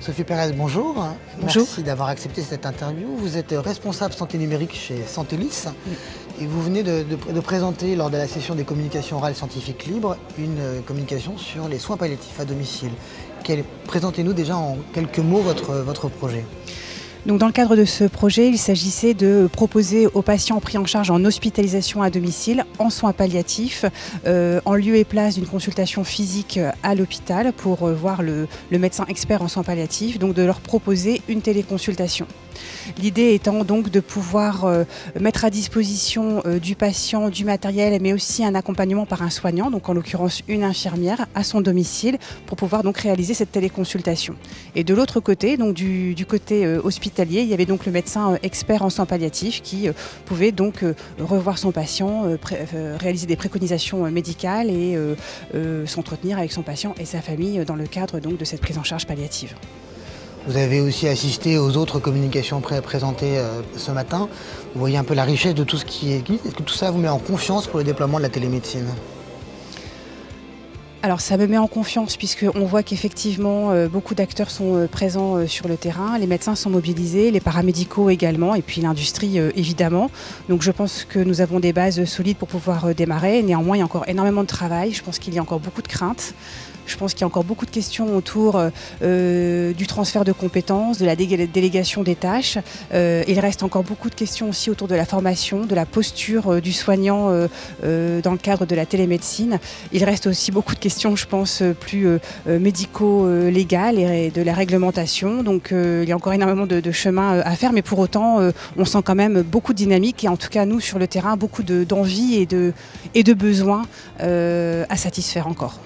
Sophie Pérez, bonjour. Bonjour. Merci d'avoir accepté cette interview. Vous êtes responsable santé numérique chez Santélis et vous venez de présenter lors de la session des communications orales scientifiques libres une communication sur les soins palliatifs à domicile. Présentez-nous déjà en quelques mots votre projet. Donc dans le cadre de ce projet, il s'agissait de proposer aux patients pris en charge en hospitalisation à domicile, en soins palliatifs, en lieu et place d'une consultation physique à l'hôpital pour voir le médecin expert en soins palliatifs, donc de leur proposer une téléconsultation. L'idée étant donc de pouvoir mettre à disposition du patient du matériel, mais aussi un accompagnement par un soignant, donc en l'occurrence une infirmière, à son domicile pour pouvoir donc réaliser cette téléconsultation. Et de l'autre côté, donc du côté hospitalier, il y avait donc le médecin expert en soins palliatifs qui pouvait donc revoir son patient, réaliser des préconisations médicales et s'entretenir avec son patient et sa famille dans le cadre donc de cette prise en charge palliative. Vous avez aussi assisté aux autres communications présentées ce matin. Vous voyez un peu la richesse de tout ce qui existe. Est-ce que tout ça vous met en confiance pour le déploiement de la télémédecine ? Alors ça me met en confiance puisqu'on voit qu'effectivement beaucoup d'acteurs sont présents sur le terrain, les médecins sont mobilisés, les paramédicaux également et puis l'industrie évidemment. Donc je pense que nous avons des bases solides pour pouvoir démarrer. Néanmoins il y a encore énormément de travail, je pense qu'il y a encore beaucoup de craintes. Je pense qu'il y a encore beaucoup de questions autour du transfert de compétences, de la délégation des tâches. Il reste encore beaucoup de questions aussi autour de la formation, de la posture du soignant dans le cadre de la télémédecine. Il reste aussi beaucoup de questions, je pense, plus médico-légales et de la réglementation. Donc il y a encore énormément de chemin à faire, mais pour autant, on sent quand même beaucoup de dynamique et en tout cas, nous, sur le terrain, beaucoup d'envie et de besoins à satisfaire encore.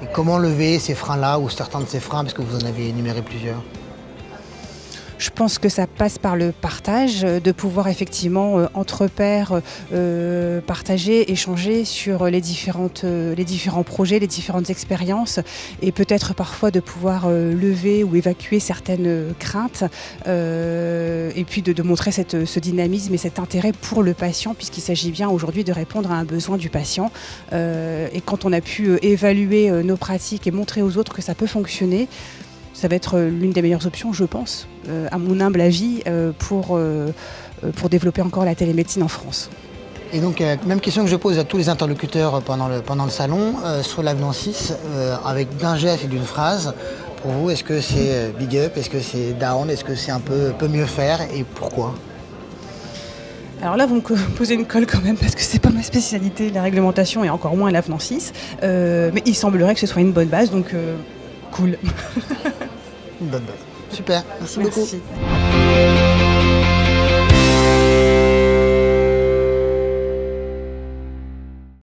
Et comment lever ces freins-là ou certains de ces freins, parce que vous en avez énuméré plusieurs ? Je pense que ça passe par le partage, de pouvoir effectivement entre pairs partager, échanger sur les différents projets, les différentes expériences et peut-être parfois de pouvoir lever ou évacuer certaines craintes et puis de montrer ce dynamisme et cet intérêt pour le patient puisqu'il s'agit bien aujourd'hui de répondre à un besoin du patient et quand on a pu évaluer nos pratiques et montrer aux autres que ça peut fonctionner, ça va être l'une des meilleures options, je pense, à mon humble avis, pour développer encore la télémédecine en France. Et donc, même question que je pose à tous les interlocuteurs pendant le salon, sur l'avenant 6, avec d'un geste et d'une phrase. Pour vous, est-ce que c'est big up, est-ce que c'est down, est-ce que c'est un peu mieux faire et pourquoi ? Alors là, vous me posez une colle quand même parce que c'est pas ma spécialité, la réglementation et encore moins l'avenant 6. Mais il semblerait que ce soit une bonne base, donc cool. Une bonne base. Super, merci beaucoup.